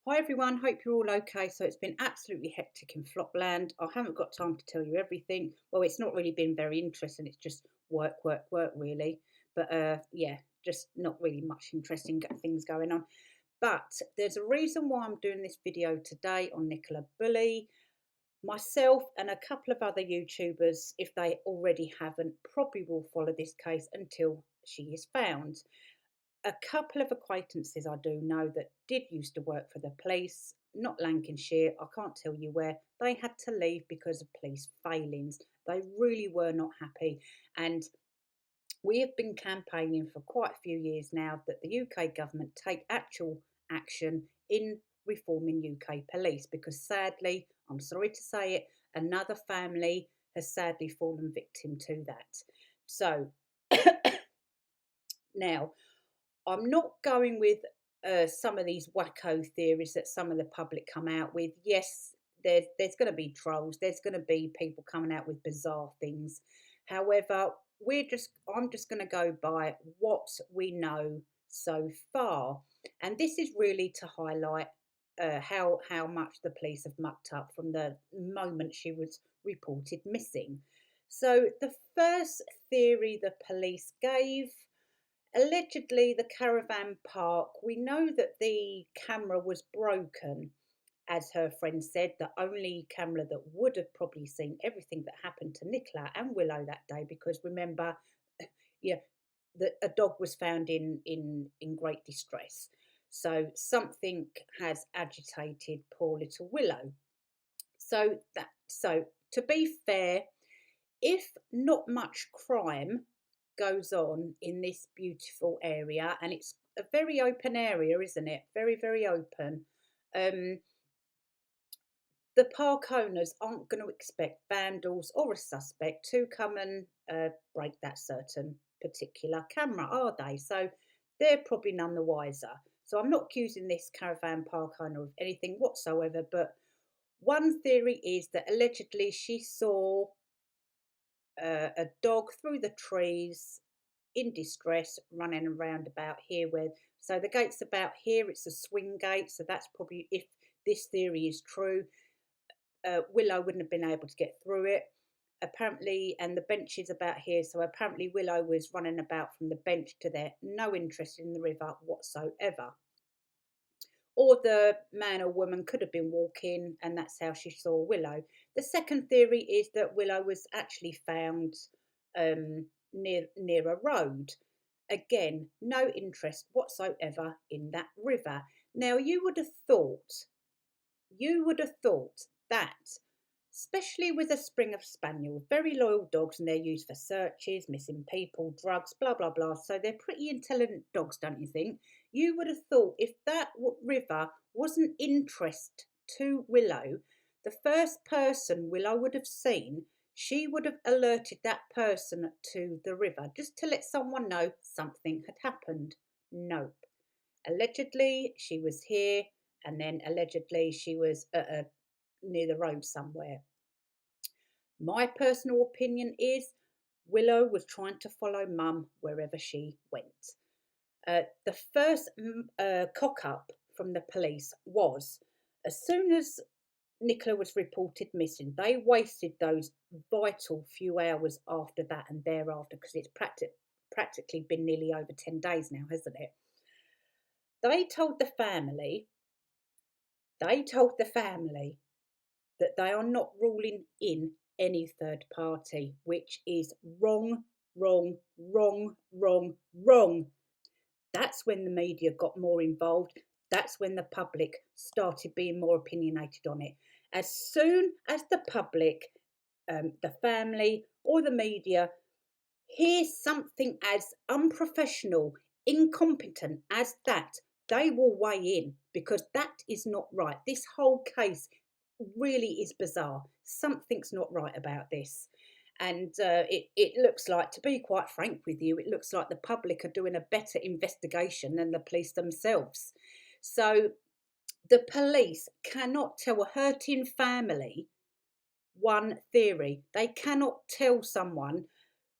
Hi everyone, hope you're all okay. So it's been absolutely hectic in Flopland. I haven't got time to tell you everything. Well, it's not really been very interesting. It's just work, work, work really. But yeah, just not really much interesting things going on. But there's a reason why I'm doing this video today on Nicola Bulley. Myself and a couple of other YouTubers, if they already haven't, probably will follow this case until she is found. A couple of acquaintances I do know that did used to work for the police, not Lancashire, I can't tell you where. They had to leave because of police failings. They really were not happy. And we have been campaigning for quite a few years now that the UK government take actual action in reforming UK police because sadly, I'm sorry to say it, another family has sadly fallen victim to that. So now, I'm not going with some of these wacko theories that some of the public come out with. Yes, there's going to be trolls. There's going to be people coming out with bizarre things. However, I'm just going to go by what we know so far, and this is really to highlight how much the police have mucked up from the moment she was reported missing. So the first theory the police gave. Allegedly, the caravan park, we know that the camera was broken, as her friend said, the only camera that would have probably seen everything that happened to Nicola and Willow that day, because remember, yeah, a dog was found in great distress. So something has agitated poor little Willow. So to be fair, if not much crime goes on in this beautiful area, and it's a very open area, isn't it? Very, very open. Um, the park owners aren't going to expect vandals or a suspect to come and break that certain particular camera, are they? So they're probably none the wiser. So I'm not accusing this caravan park owner of anything whatsoever, but one theory is that allegedly she saw a dog through the trees in distress running around about here where so the gate's about here, it's a swing gate, so that's probably, if this theory is true, Willow wouldn't have been able to get through it apparently, and the bench is about here, so apparently Willow was running about from the bench to there, no interest in the river whatsoever. Or the man or woman could have been walking and that's how she saw Willow. The second theory is that Willow was actually found near a road. Again, no interest whatsoever in that river. Now you would have thought that, especially with a Springer Spaniel, very loyal dogs, and they're used for searches, missing people, drugs, blah, blah, blah. So they're pretty intelligent dogs, don't you think? You would have thought if that river wasn't interest to Willow, the first person Willow would have seen, she would have alerted that person to the river just to let someone know something had happened. Nope. Allegedly, she was here, and then allegedly she was near the road somewhere. My personal opinion is Willow was trying to follow Mum wherever she went. The first cock up from the police was as soon as Nicola was reported missing, they wasted those vital few hours after that and thereafter, because it's practically been nearly over 10 days now, hasn't it? They told the family that they are not ruling in any third party, which is wrong, wrong, wrong, wrong, wrong. That's when the media got more involved. That's when the public started being more opinionated on it. As soon as the public, the family, or the media hears something as unprofessional, incompetent as that, they will weigh in, because that is not right. This whole case really is bizarre. Something's not right about this. And it looks like, to be quite frank with you, it looks like the public are doing a better investigation than the police themselves. So the police cannot tell a hurting family one theory. They cannot tell someone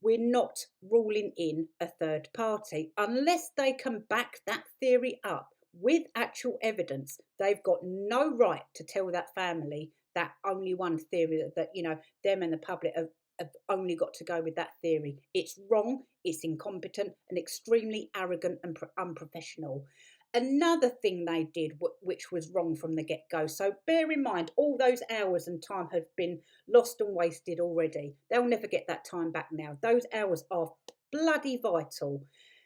we're not ruling in a third party unless they can back that theory up with actual evidence. They've got no right to tell that family that only one theory, that you know, them and the public have only got to go with that theory. It's wrong, it's incompetent, and extremely arrogant and unprofessional. Another thing they did, which was wrong from the get-go. So bear in mind, all those hours and time have been lost and wasted already. They'll never get that time back now. Those hours are bloody vital.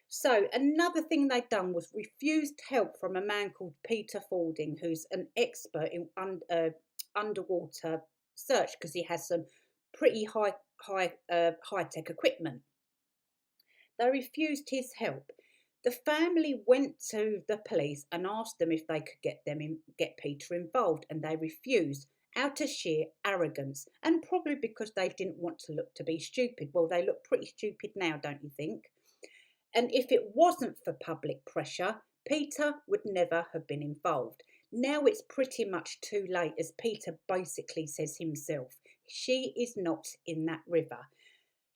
So another thing they'd done was refused help from a man called Peter Fording, who's an expert in underwater search, because he has some pretty high tech equipment. They refused his help. The family went to the police and asked them if they could get Peter involved, and they refused out of sheer arrogance, and probably because they didn't want to look to be stupid. Well, they look pretty stupid now, don't you think? And if it wasn't for public pressure, Peter would never have been involved. Now it's pretty much too late, as Peter basically says himself. She is not in that river.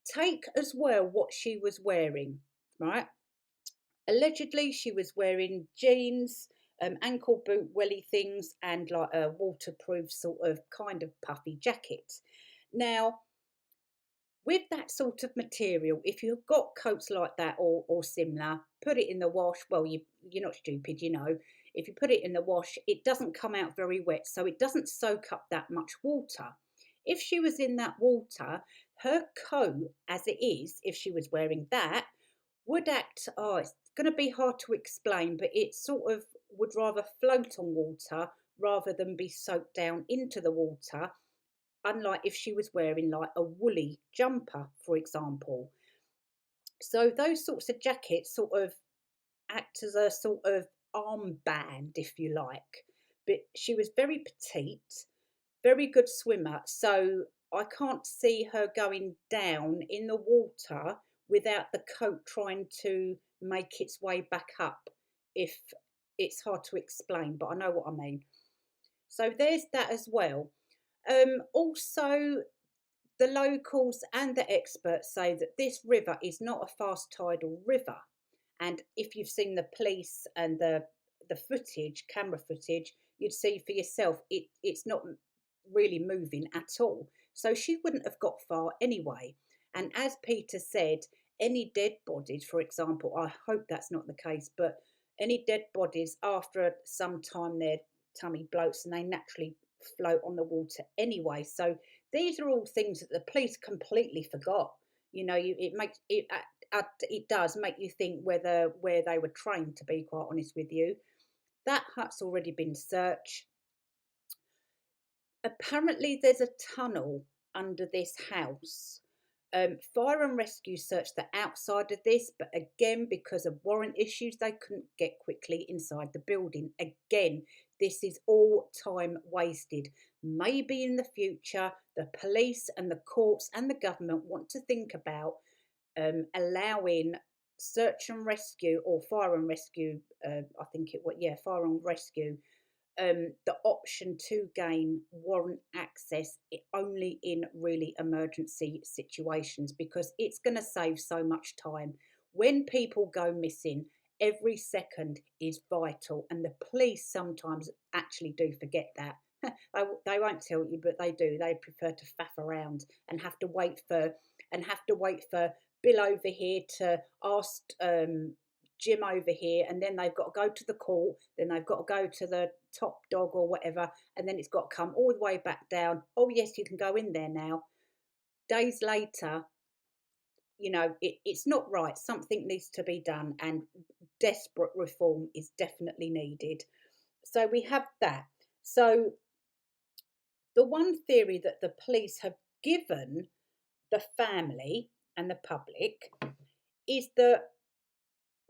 Take as well what she was wearing, right? Allegedly, she was wearing jeans, ankle boot welly things, and like a waterproof sort of kind of puffy jacket. Now, with that sort of material, if you've got coats like that or similar, put it in the wash. Well, you're not stupid, you know. If you put it in the wash, it doesn't come out very wet, so it doesn't soak up that much water. If she was in that water, her coat, as it is, if she was wearing that, would act, oh, it's going to be hard to explain, but it sort of would rather float on water rather than be soaked down into the water, unlike if she was wearing like a woolly jumper, for example. So those sorts of jackets sort of act as a sort of armband, if you like. But she was very petite, very good swimmer, so I can't see her going down in the water without the coat trying to make its way back up. If it's hard to explain, but I know what I mean. So there's that as well. Also, the locals and the experts say that this river is not a fast tidal river. And if you've seen the police and the footage, camera footage, you'd see for yourself it's not really moving at all. So she wouldn't have got far anyway. And as Peter said, any dead bodies, for example, I hope that's not the case, but any dead bodies after some time their tummy bloats and they naturally float on the water anyway. So these are all things that the police completely forgot. You know, it makes it does make you think where they were trained. To be quite honest with you, that hut's already been searched. Apparently, there's a tunnel under this house. Fire and rescue searched the outside of this, but again, because of warrant issues, they couldn't get quickly inside the building. Again, this is all time wasted. Maybe in the future, the police and the courts and the government want to think about allowing search and rescue or fire and rescue. I think it was, yeah, fire and rescue. The option to gain warrant access only in really emergency situations, because it's going to save so much time. When people go missing, every second is vital, and the police sometimes actually do forget that. They won't tell you, but they do. They prefer to faff around and have to wait for Bill over here to ask Jim over here, and then they've got to go to the court, then they've got to go to the top dog or whatever, and then it's got to come all the way back down. Oh yes, you can go in there now. Days later, you know, it's not right. Something needs to be done, and desperate reform is definitely needed. So we have that. So the one theory that the police have given the family and the public is that,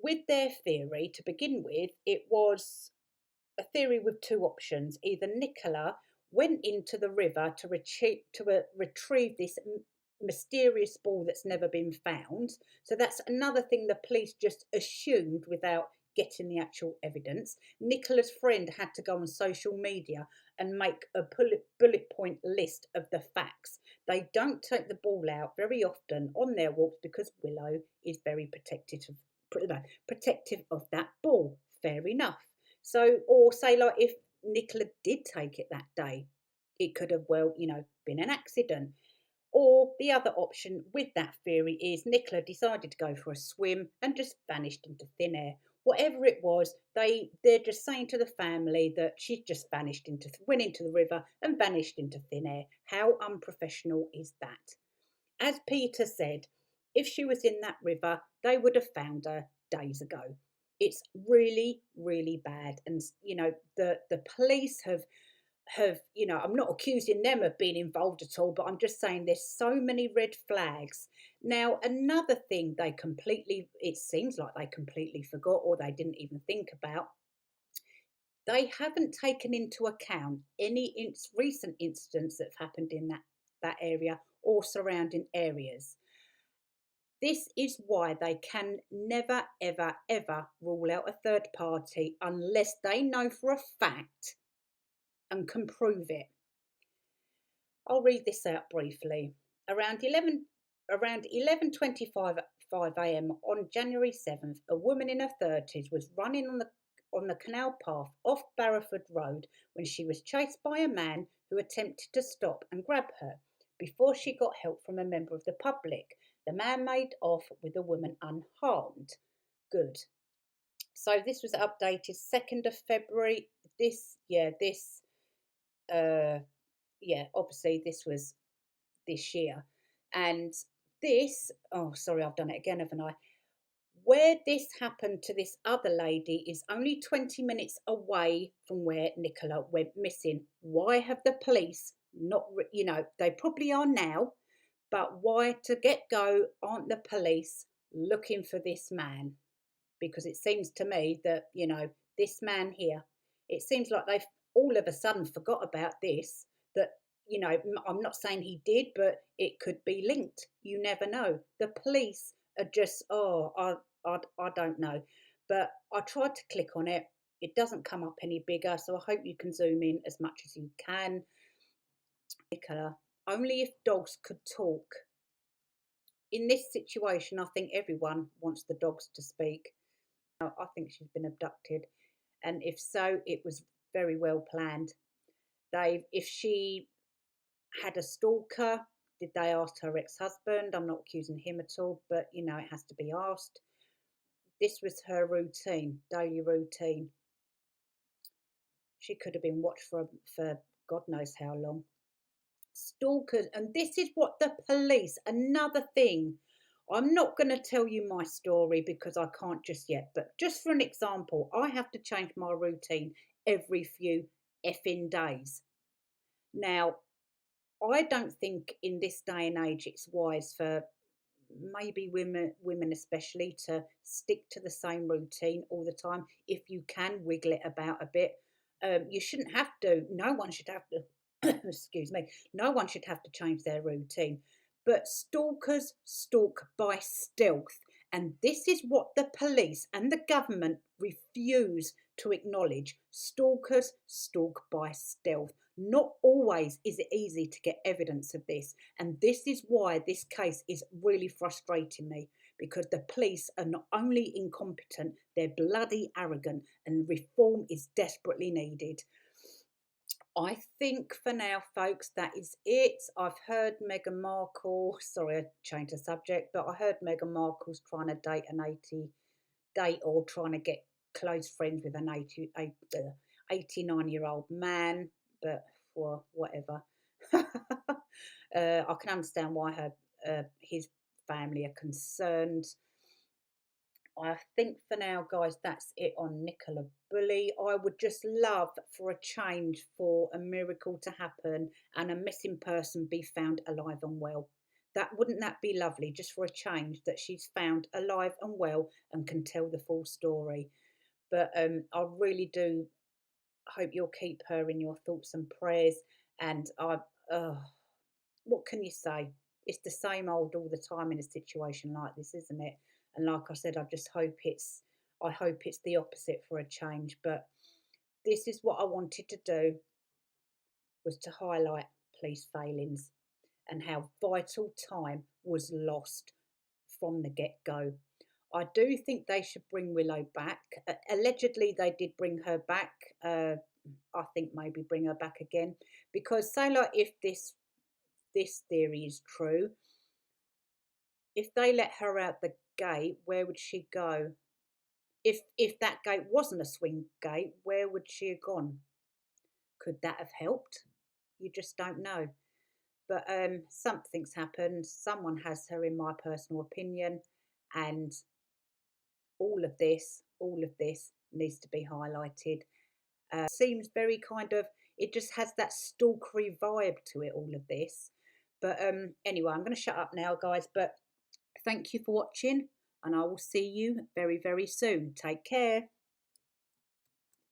with their theory to begin with, it was a theory with two options. Either Nicola went into the river to retrieve this mysterious ball that's never been found. So that's another thing the police just assumed without getting the actual evidence. Nicola's friend had to go on social media and make a bullet point list of the facts. They don't take the ball out very often on their walks because Willow is very protective of that ball. Fair enough. So, or say like if Nicola did take it that day, it could have, well, been an accident. Or the other option with that theory is Nicola decided to go for a swim and just vanished into thin air. Whatever it was, they're just saying to the family that she just went into the river and vanished into thin air. How unprofessional is that? As Peter said, if she was in that river, they would have found her days ago. It's really, really bad. And the police have, I'm not accusing them of being involved at all, but I'm just saying there's so many red flags. Now, another thing it seems like they completely forgot, or they didn't even think about, they haven't taken into account any recent incidents that have happened in that area or surrounding areas. This is why they can never, ever, ever rule out a third party unless they know for a fact and can prove it. I'll read this out briefly. Around 11:25 a.m. on January 7th, a woman in her 30s was running on the canal path off Barrowford Road when she was chased by a man who attempted to stop and grab her. Before she got help from a member of the public, the man made off with the woman unharmed. Good. So this was updated 2nd of February. Obviously this was this year. And this, oh, sorry, I've done it again, haven't I? Where this happened to this other lady is only 20 minutes away from where Nicola went missing. Why have the police not, they probably are now, but why to get go aren't the police looking for this man? Because it seems to me that, this man here, it seems like they've all of a sudden forgot about this, that, I'm not saying he did, but it could be linked. You never know. The police are just, I don't know. But I tried to click on it. It doesn't come up any bigger, so I hope you can zoom in as much as you can. Nicola, only if dogs could talk. In this situation, I think everyone wants the dogs to speak. I think she's been abducted, and if so, it was very well planned. If she had a stalker, did they ask her ex-husband? I'm not accusing him at all, but it has to be asked. This was her routine, daily routine. She could have been watched for God knows how long. Stalkers, and this is what the police, another thing. I'm not going to tell you my story because I can't just yet, but just for an example, I have to change my routine every few effing days. Now, I don't think in this day and age it's wise for maybe women especially, to stick to the same routine all the time. If you can wiggle it about a bit, you shouldn't have to. No one should have to. Excuse me. No one should have to change their routine. But stalkers stalk by stealth, and this is what the police and the government refuse to acknowledge. Stalkers stalk by stealth. Not always is it easy to get evidence of this, and this is why this case is really frustrating me, because the police are not only incompetent, they're bloody arrogant, and reform is desperately needed. I think for now, folks, that is it. I've heard Meghan Markle, sorry, I changed the subject, but I heard Meghan Markle's trying to date or trying to get close friends with an 89-year-old man, but for whatever. I can understand why his family are concerned. I think for now, guys, that's it on Nicola Bulley. I would just love for a change, for a miracle to happen and a missing person be found alive and well. Wouldn't that be lovely, just for a change, that she's found alive and well and can tell the full story. But I really do hope you'll keep her in your thoughts and prayers. And what can you say? It's the same old all the time in a situation like this, isn't it? And like I said, I hope it's the opposite for a change. But this is what I wanted to do, was to highlight police failings and how vital time was lost from the get-go. I do think they should bring Willow back. Allegedly, they did bring her back. I think maybe bring her back again, because say like if this theory is true, if they let her out the gate, where would she go? If that gate wasn't a swing gate, where would she have gone? Could that have helped? You just don't know. But something's happened. Someone has her, in my personal opinion, and all of this needs to be highlighted. Seems very kind of, it just has that stalkery vibe to it, all of this. But anyway, I'm going to shut up now, guys. But thank you for watching, and I will see you very, very soon. Take care.